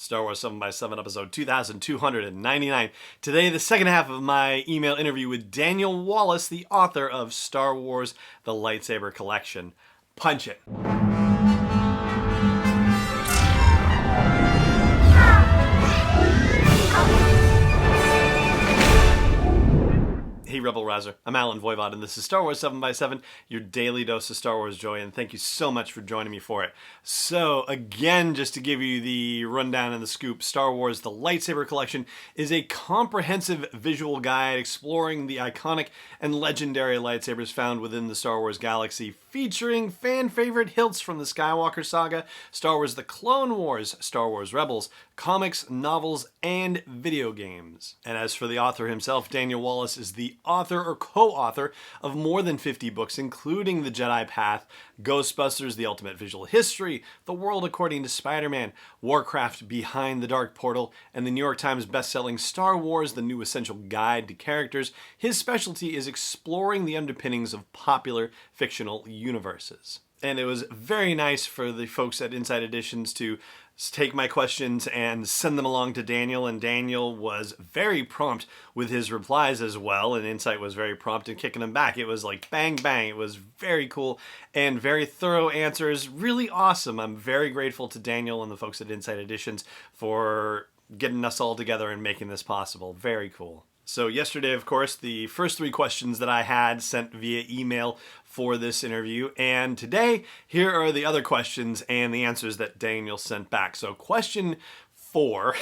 Star Wars 7x7 episode 2299. Today, the second half of my email interview with Daniel Wallace, the author of Star Wars, the Lightsaber Collection. Punch it. Hey Rebel Rouser, I'm Alan Voivod, and this is Star Wars 7x7, your daily dose of Star Wars joy, and thank you so much for joining me for it. So again, just to give you the rundown and the scoop, Star Wars The Lightsaber Collection is a comprehensive visual guide exploring the iconic and legendary lightsabers found within the Star Wars galaxy, featuring fan-favorite hilts from the Skywalker saga, Star Wars The Clone Wars, Star Wars Rebels, comics, novels, and video games. And as for the author himself, Daniel Wallace is the author or co-author of more than 50 books, including The Jedi Path, Ghostbusters, The Ultimate Visual History, The World According to Spider-Man, Warcraft, Behind the Dark Portal, and the New York Times bestselling Star Wars, The New Essential Guide to Characters. His specialty is exploring the underpinnings of popular fictional universes. And it was very nice for the folks at Inside Editions to take my questions and send them along to Daniel, and Daniel was very prompt with his replies as well, and Insight was very prompt in kicking them back. It was like bang bang. It was very cool and very thorough answers. Really awesome. I'm very grateful to Daniel and the folks at Inside Editions for getting us all together and making this possible. Very cool. So yesterday, of course, the first three questions that I had sent via email for this interview, and today, here are the other questions and the answers that Daniel sent back. So question 4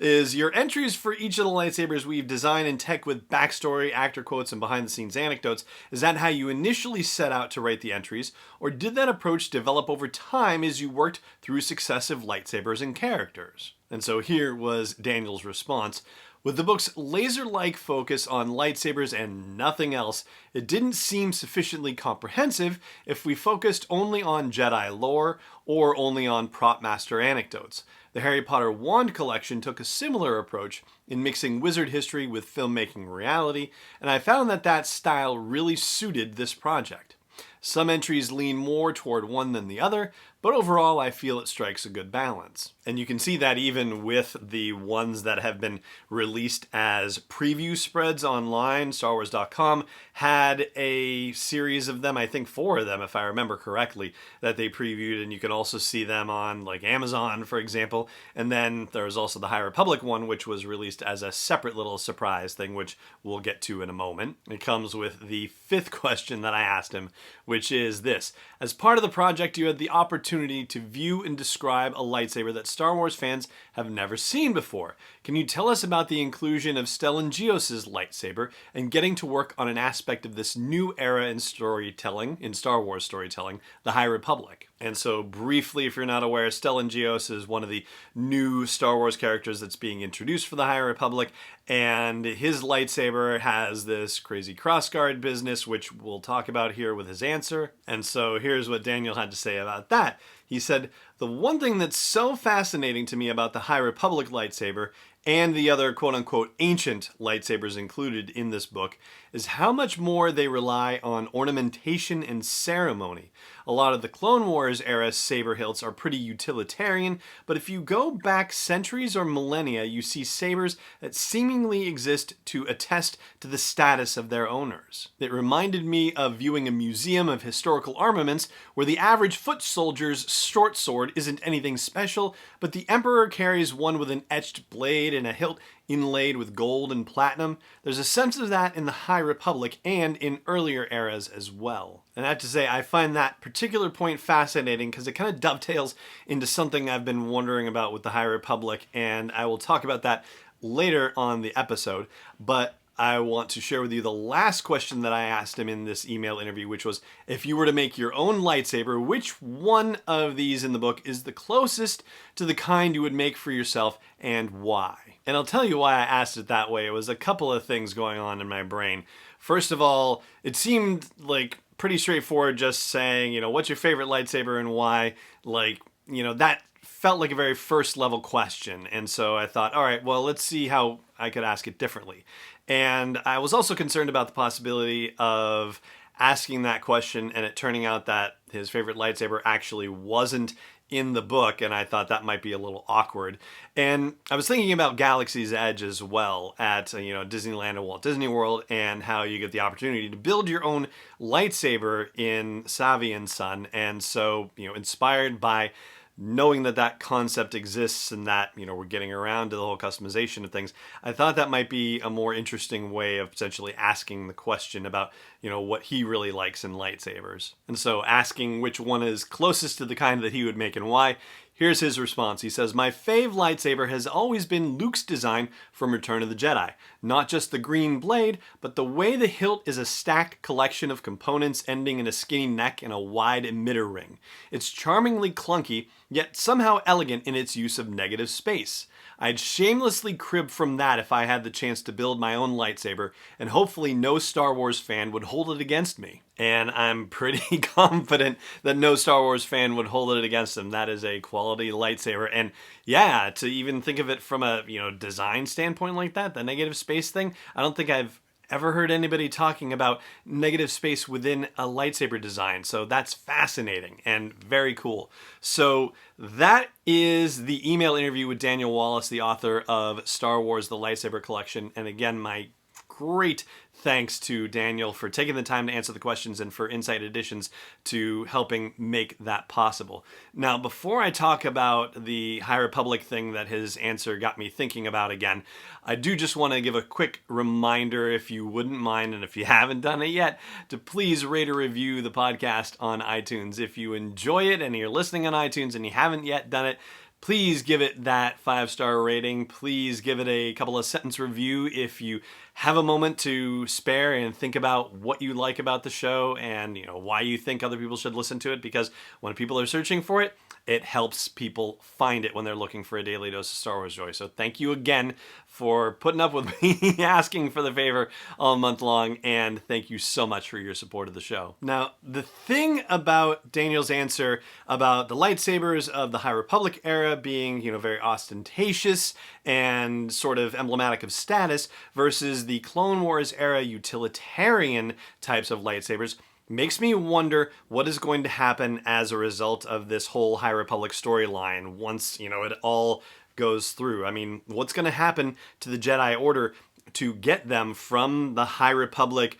is, your entries for each of the lightsabers we've designed in tech with backstory, actor quotes, and behind-the-scenes anecdotes. Is that how you initially set out to write the entries, or did that approach develop over time as you worked through successive lightsabers and characters? And so here was Daniel's response. With the book's laser-like focus on lightsabers and nothing else, it didn't seem sufficiently comprehensive if we focused only on Jedi lore or only on prop master anecdotes. The Harry Potter Wand Collection took a similar approach in mixing wizard history with filmmaking reality, and I found that that style really suited this project. Some entries lean more toward one than the other, but overall I feel it strikes a good balance. And you can see that even with the ones that have been released as preview spreads online. StarWars.com had a series of them, I think 4 of them if I remember correctly, that they previewed, and you can also see them on like Amazon, for example. And then there was also the High Republic one, which was released as a separate little surprise thing, which we'll get to in a moment. It comes with the 5th question that I asked him, which is this. As part of the project, you had the opportunity to view and describe a lightsaber that Star Wars fans have never seen before. Can you tell us about the inclusion of Stellan Gios's lightsaber and getting to work on an aspect of this new era in storytelling, in Star Wars storytelling, the High Republic? And so briefly, if you're not aware, Stellan Gios is one of the new Star Wars characters that's being introduced for the High Republic, and his lightsaber has this crazy crossguard business, which we'll talk about here with his answer. And so here's what Daniel had to say about that. He said, the one thing that's so fascinating to me about the High Republic lightsaber and the other quote-unquote ancient lightsabers included in this book is how much more they rely on ornamentation and ceremony. A lot of the Clone Wars era saber hilts are pretty utilitarian, but if you go back centuries or millennia, you see sabers that seemingly exist to attest to the status of their owners. It reminded me of viewing a museum of historical armaments where the average foot soldier's short sword isn't anything special, but the Emperor carries one with an etched blade and a hilt inlaid with gold and platinum. There's a sense of that in the High Republic and in earlier eras as well. And I have to say, I find that particular point fascinating because it kind of dovetails into something I've been wondering about with the High Republic, and I will talk about that later on the episode. But I want to share with you the last question that I asked him in this email interview, which was, if you were to make your own lightsaber, which one of these in the book is the closest to the kind you would make for yourself and why? And I'll tell you why I asked it that way. It was a couple of things going on in my brain. First of all, it seemed like pretty straightforward just saying, you know, what's your favorite lightsaber and why? Like, you know, that felt like a very first level question. And so I thought, all right, well, let's see how I could ask it differently. And I was also concerned about the possibility of asking that question and it turning out that his favorite lightsaber actually wasn't in the book, and I thought that might be a little awkward. And I was thinking about Galaxy's Edge as well at Disneyland and Walt Disney World, and how you get the opportunity to build your own lightsaber in Savi and Son. And so, inspired by knowing that that concept exists and that, we're getting around to the whole customization of things, I thought that might be a more interesting way of potentially asking the question about, what he really likes in lightsabers. And so asking which one is closest to the kind that he would make and why, here's his response. He says, "My fave lightsaber has always been Luke's design from Return of the Jedi. Not just the green blade, but the way the hilt is a stacked collection of components ending in a skinny neck and a wide emitter ring. It's charmingly clunky, yet somehow elegant in its use of negative space. I'd shamelessly crib from that if I had the chance to build my own lightsaber, and hopefully no Star Wars fan would hold it against me." And I'm pretty confident that no Star Wars fan would hold it against him. That is a quality lightsaber. And yeah, to even think of it from a design standpoint like that, the negative space thing, I don't think I've ever heard anybody talking about negative space within a lightsaber design. So that's fascinating and very cool. So that is the email interview with Daniel Wallace, the author of Star Wars: The Lightsaber Collection. And again, my great thanks to Daniel for taking the time to answer the questions and for Insight Editions to helping make that possible. Now, before I talk about the High Republic thing that his answer got me thinking about again, I do just want to give a quick reminder, if you wouldn't mind, and if you haven't done it yet, to please rate or review the podcast on iTunes. If you enjoy it and you're listening on iTunes and you haven't yet done it, please give it that 5-star rating. Please give it a couple of sentence review if you have a moment to spare and think about what you like about the show and why you think other people should listen to it, because when people are searching for it, it helps people find it when they're looking for a daily dose of Star Wars joy. So thank you again for putting up with me asking for the favor all month long, and thank you so much for your support of the show. Now, the thing about Daniel's answer about the lightsabers of the High Republic era being, very ostentatious and sort of emblematic of status versus the Clone Wars era utilitarian types of lightsabers makes me wonder what is going to happen as a result of this whole High Republic storyline once, it all goes through. I mean, what's going to happen to the Jedi Order to get them from the High Republic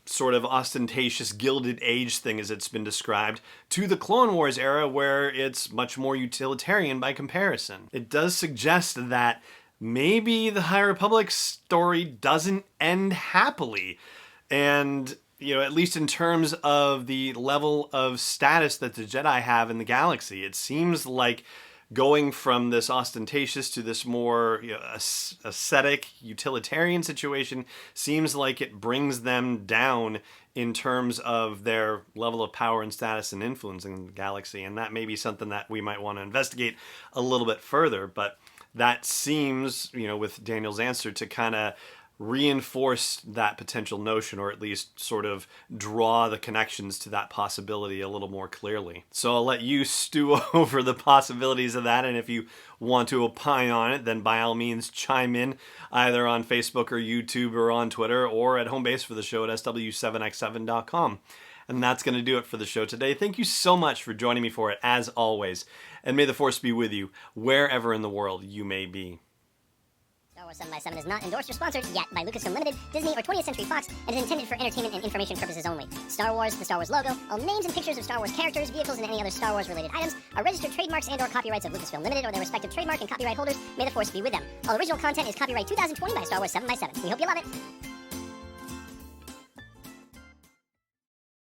sort of ostentatious Gilded Age thing as it's been described to the Clone Wars era where it's much more utilitarian by comparison? It does suggest that maybe the High Republic story doesn't end happily. And at least in terms of the level of status that the Jedi have in the galaxy, it seems like going from this ostentatious to this more ascetic, utilitarian situation seems like it brings them down in terms of their level of power and status and influence in the galaxy. And that may be something that we might want to investigate a little bit further. But that seems, with Daniel's answer, to kind of reinforce that potential notion, or at least sort of draw the connections to that possibility a little more clearly. So I'll let you stew over the possibilities of that, and if you want to opine on it, then by all means chime in either on Facebook or YouTube or on Twitter or at home base for the show at sw7x7.com. And that's going to do it for the show today. Thank you so much for joining me for it, as always. And may the Force be with you, wherever in the world you may be. Star Wars 7x7 is not endorsed or sponsored yet by Lucasfilm Limited, Disney, or 20th Century Fox, and is intended for entertainment and information purposes only. Star Wars, the Star Wars logo, all names and pictures of Star Wars characters, vehicles, and any other Star Wars-related items are registered trademarks and/or copyrights of Lucasfilm Limited or their respective trademark and copyright holders. May the Force be with them. All original content is copyright 2020 by Star Wars 7x7. We hope you love it.